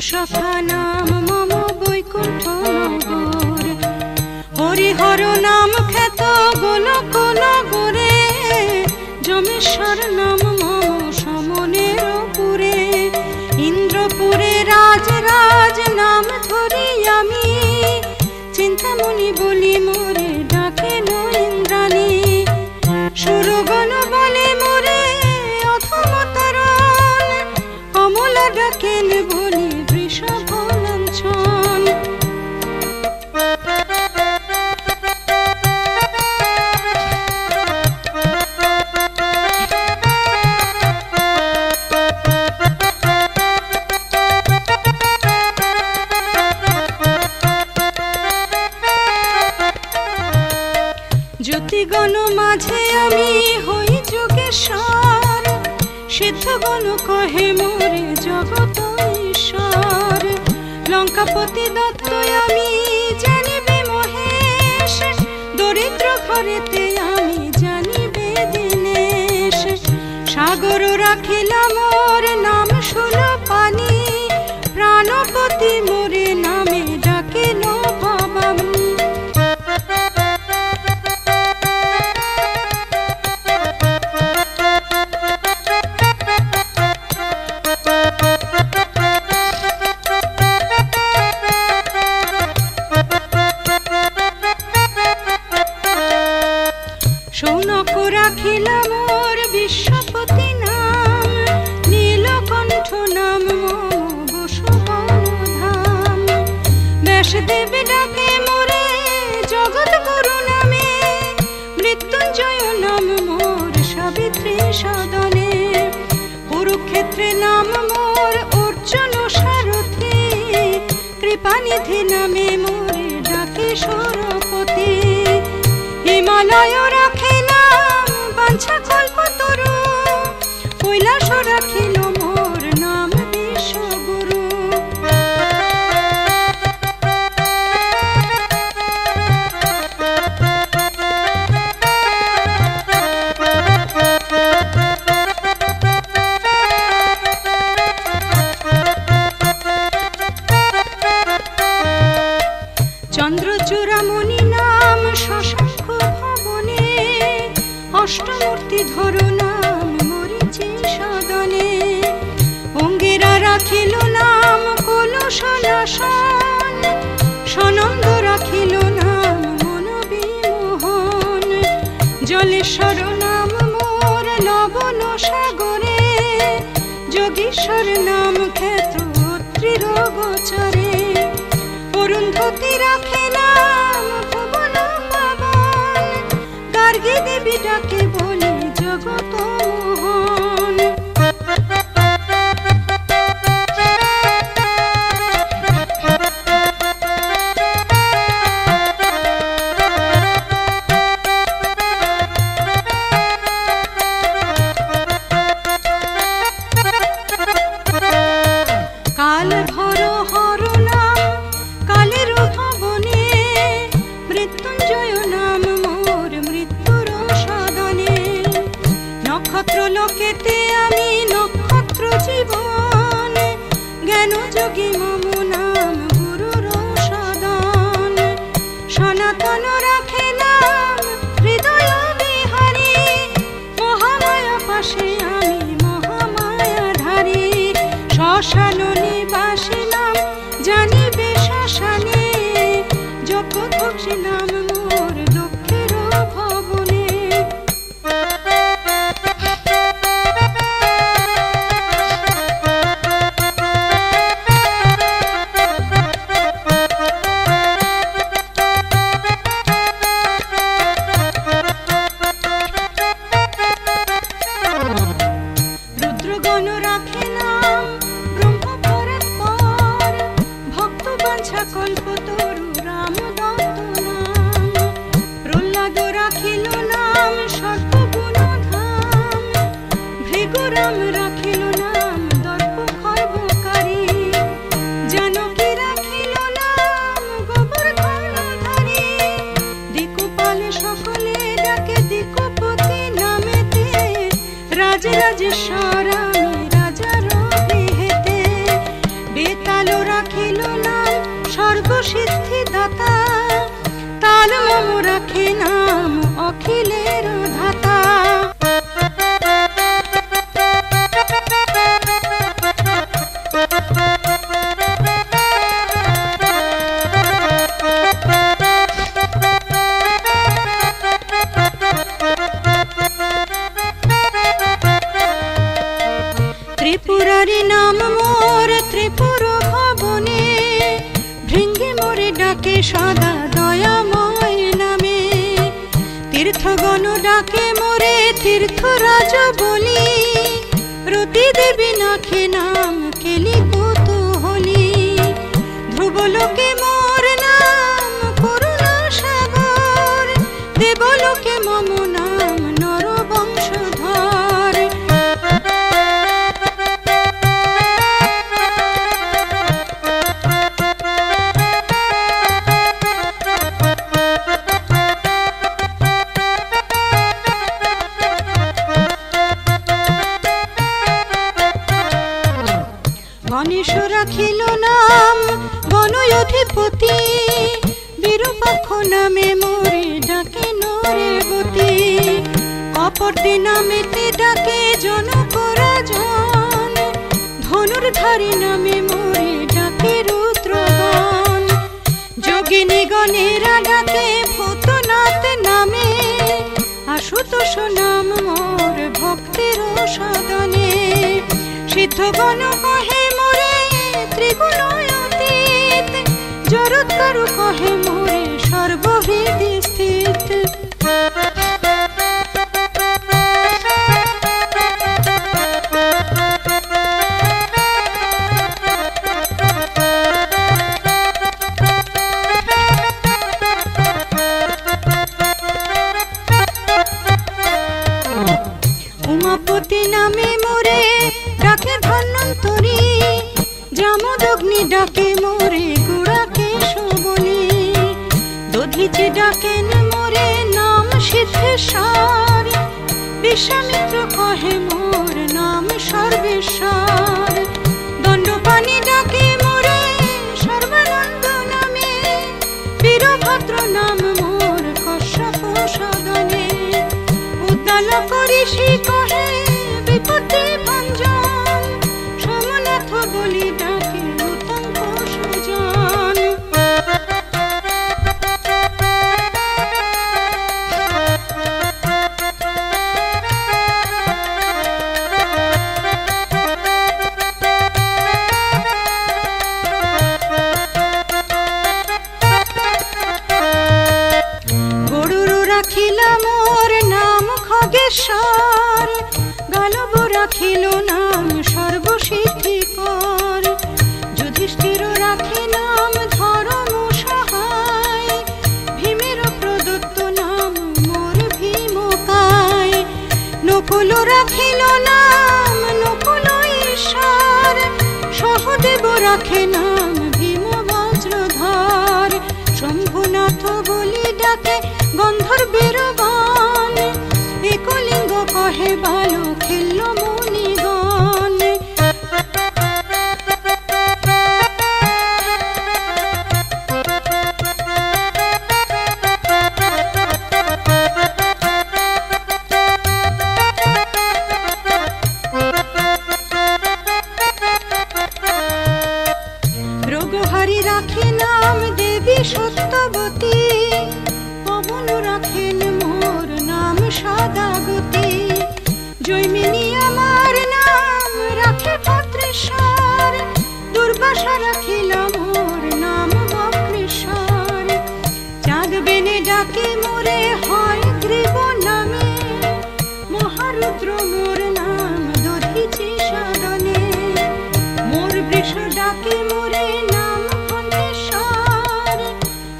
সখা নাম মম বৈকুণ্ঠ নগর, হরিহর নাম খ্যাত গোলক নগরে, যমেশ্বর নাম মম সমনের পুরে, ইন্দ্রপুরে রাজ রাজ নাম ধরি আমি, চিন্তামণি বলি মোরে ডাকেন ইন্দ্রাণী, সুরগণ বলে মোরে অধমতরণ, অমলা ডাকেন বলি বৃষভ লাঞ্ছন। জ্যোতিগণ মাঝে আমি হই যোগেশ্বর, সিদ্ধগণ কহে মোরে জগত ঈশ্বর, লঙ্কাপতি দত্ত আমি জানিবে মহেশ, দরিদ্র ঘরেতে আমি জানিবে দীনেশ, সাগর রাখিলাম মোর নাম শুল পানি, প্রাণপতি মোরে নামে ডাকেন ভবানী। সৌনক রাখিলাম মোর বিশ্বপতি নাম, নীলকণ্ঠ নাম মম বসুবনধাম, ব্যাসদেব ডাকে মোরে জগৎ গুরু নামে, মৃত্যুঞ্জয় নাম মোর সাবিত্রী সদনে, কুরুক্ষেত্রে নাম মোর অর্জুন সারথি, কৃপানিধি নামে মোরে ডাকে সরপতি, হিমালয় রাখে নাম বাঞ্ছা কল্পতরু, কৈলাস রাখিল মোর নাম বিশ্বগুরু। চন্দ্রচূড়ামণি নাম শশাঙ্ক ভবনে, অষ্টমূর্তি ধরু নাম মরিচি সদনে, অঙ্গিরা রাখিল নাম কলুষনাশন, সনন্দ রাখিল নাম মনোবিমোহন, জলেশ্বর নাম মোর লবণ সাগরে, যোগীশ্বর নাম খ্যাত ত্রিলোকচরে, অরুন্ধতী রাখে নাম ভুবন পাবন, গার্গী দেবী ডাকে বলি জগত মোহন। কাল ভর হর নাম কালের ভবনে, মৃত্যুঞ্জয় নাম মোর মৃত্যুর সদনে, নক্ষত্র লোকেতে আমি নক্ষত্র জীবন, জ্ঞান যোগী মম নাম গুরুর সদন, সনাতন রাখে নাম হৃদয় বিহারী, মহামায়া পাশে আমি মহামায়া ধারী, শ্মশান নিবাসী নাম জানিবে শ্মশানে, যজ্ঞধ্বংসী নাম মোর লক্ষ্যের ভবনে। রুদ্রগণ রাখে নাম ব্রহ্ম পরাৎপর, ভক্ত বাঞ্ছা কল্পতরু রাম দত্ত নাম, প্রহ্লাদ রাখিল নাম সর্বগুণধাম, ভৃগুরাম রাখিল নাম দর্প খর্বকারী, জানকী রাখিল নাম গোবর্ধনধারী, দিকুপাল সকলে ডাকে দিকুপতি নামেতে, রাজরাজেশ্বর আমি রাজার গৃহেতে, বেতাল সর্বসিদ্ধিদাতা, তার মম রাখে নাম অখিলের ধাতা। ত্রিপুরারি নাম মোর ত্রিপুর ভবনে, ভৃঙ্গি মোরে ডাকে সদা দয়াময় নামে। তীর্থগণ ডাকে মোরে তীর্থরাজ বলি, রতি দেবী নাখে নাম কেলি কৌতূহলী। ধ্রুবলোকে মোর নাম করুণা সাগর, দেবলোকে মম নাম নরবংশধর। গণেশ রাখিল নাম গণয়ধিপতি, বিরূপাক্ষ নামে মোরে ডাকে নরেবতী। কপর্দে নামেতে ডাকে জনক রাজন, ধনুর্ধারী নামে মোরে ডাকে রুদ্রগণ। যোগিনী গণেরা ডাকে ভূতনাথ নামে, আশুতোষ নাম মোর ভক্তের সদনে। সিদ্ধগণ কহে মোরে ত্রিগুণাতীত, জরৎকারু কহে মোরে সর্বহৃদি স্থিত। উমাপতি নামে মোরে ডাকে ধন্বন্তরী, জামদগ্নি ডাকে মোরে গুড়াকেশবলী। দধিচি ডাকেন মোরে নাম সিদ্ধেশ্বর, বিশ্বামিত্র কহে মোর নাম সর্বেশ্বর। দণ্ডপাণি ডাকে মোরে সর্বানন্দ নামে, বীরভদ্র নাম মোর কশ্যপ সদনে। উদ্দালক ঋষি কহে বিপত্তি ভঞ্জন, সোমনাথ বলি ডাকে উত্তঙ্ক সুজন। গরুর রাখিলা মোর নাম খগেশ্বর, গালব রাখিল নাম সর্বসিদ্ধিকর। যুধিষ্ঠির রাখে নাম ধর্ম সহায়, ভীমের প্রদত্ত নাম মোর ভীমকায়। নকুল রাখিল নাম নকুল ঈশ্বর, সহদেব রাখে নাম ভীম বজ্রধর। শম্ভুনাথ বলি ডাকে গন্ধর্বের গান, একলিঙ্গ কহে বালো খেলল মুনিগণ। রোগহারি রাখে নাম দেবী সত্যবতী, পবন রাখেন মোর নাম সদাগতি। জৈমিনী আমার নাম রাখে ভদ্রেশ্বর, দুর্বাসা রাখিল মোর নাম বক্রেশ্বর। চাঁদ বেনে ডাকে মোরে হয় গ্রীব নামে, মহারুদ্র মোর নাম দধিচি সদনে। মোর বৃষ ডাকে মোরে নাম ঘণ্টেশ্বর,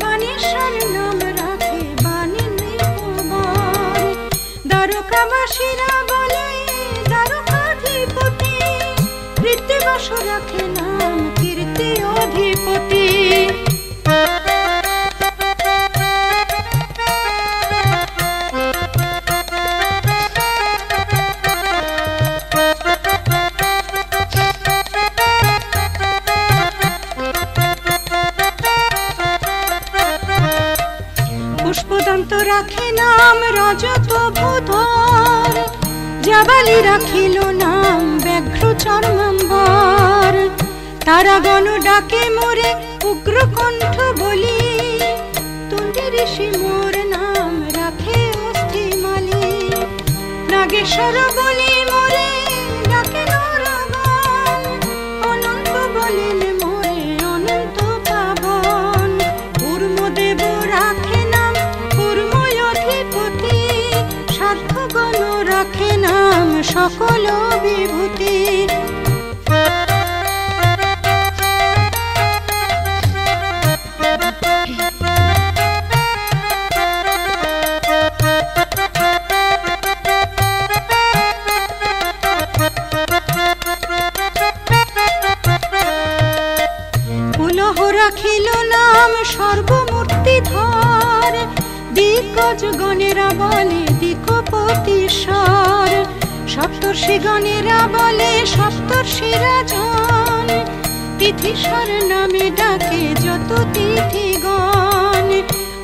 বাণেশ্বর নাম রাখে বাণী নৃপবর। দ্বারকাবাসীরা বলে দ্বারকাধিপতি, কৃত্তিবাস রাখে নাম কীর্তি অধিপতি। নাম রজত ভূধর, জাবালি রাখিল নাম ব্যাঘ্র চর্মাম্বর। তারাগণ ডাকে মোরে উগ্র কণ্ঠ বলি, তুণ্ডি ঋষি মোর নাম রাখে অস্থিমালি। নাগেশ্বর বলি মোরে ডাকে নরগণ, অনন্ত বলিল মোরে অনন্ত পাবন। কূর্মদেব রাখে নাম কূর্ময় অধিপতি, সাধ্যগণ রাখে নাম সকল বিভূতি। রাখিল নাম সর্বমূর্তিধর, দিগ্গজ গণেরা বলে দিকপতিশ্বর। সপ্তর্ষি গণেরা বলে সপ্তর্ষিরাজন, তিথিশ্বর নামে ডাকে যত তিথিগণ।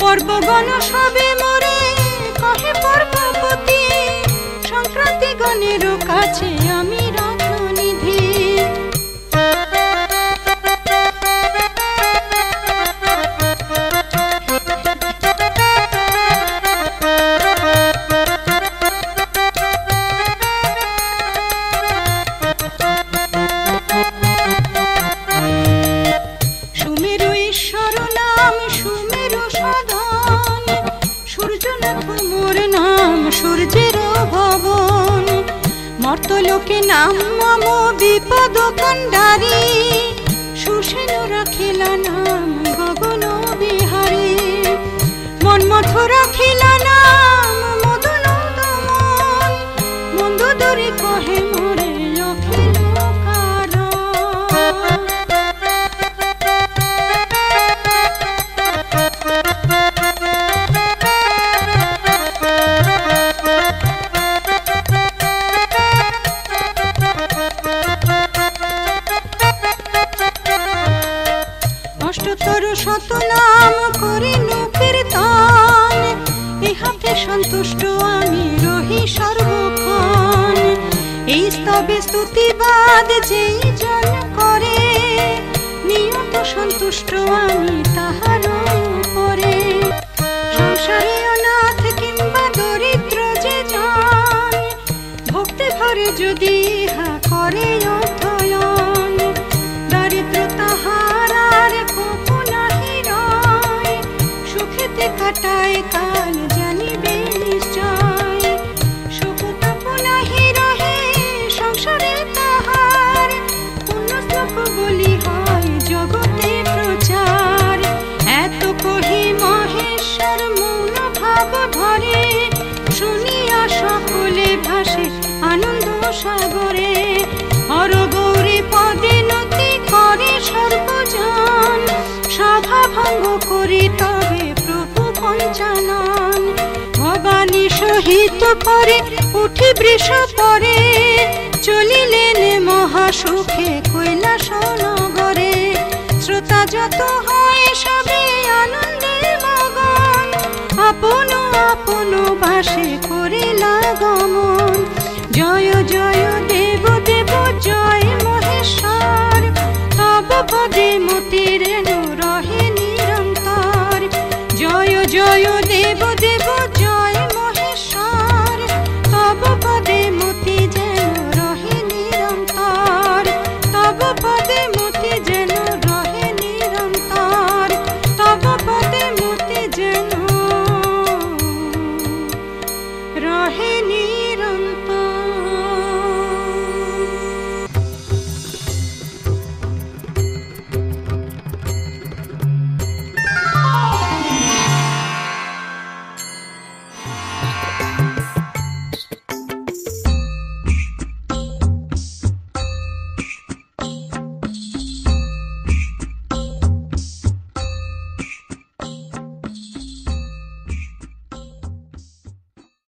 পর্বগণ সবে মোরে কহে পর্বপতি, সংক্রান্তি গণের কাছে আমি রত্ননিধি। সূর্যের ভবন, মর্তলোকে নাম মম বিপদ কান্ডারি। সুসেন রাখিলা নাম গগন বিহারী, মন্মথ রাখিলা নাম মদন দমন। মন্দোদরী কহে মোরে অখিল কারণ। অষ্টতর শত নাম করিনু কীর্তন, ইহাতে সন্তুষ্ট আমি রহি সর্বক্ষণ। এই স্তবে স্তুতিবাদ যেই জন করে, নিয়ত সন্তুষ্ট আমি তাহার উপরে। সংসারে অনাথ কিংবা দরিদ্র যে জন, ভক্তি ভরে যদি ইহা করে অধ্যয়ন। দারিদ্র তাহার আর কোপ নাহি রয়, সুখেতে কাটায় কাল জানিবে নিশ্চয়। সুখ তাপ নাহি রহে সংসারে তাহার, পুণ্যশ্লোক বলি হয় জগতে প্রচার। এত কহি মহেশ্বর মৌন ভাব ধরে, শুনিয়া সকলে ভাসে আনন্দ সাগরে। হরগৌরী পদে নতি করে সর্বজন, সভা ভঙ্গ করি তবে প্রভু পঞ্চানন। ভবানী সহিত পরে উঠি বৃষ পরে, চলিলেন মহাসুখে কৈলাস নগরে। শ্রোতা যত হয় সবে আনন্দে মগন, আপন আপন বাসে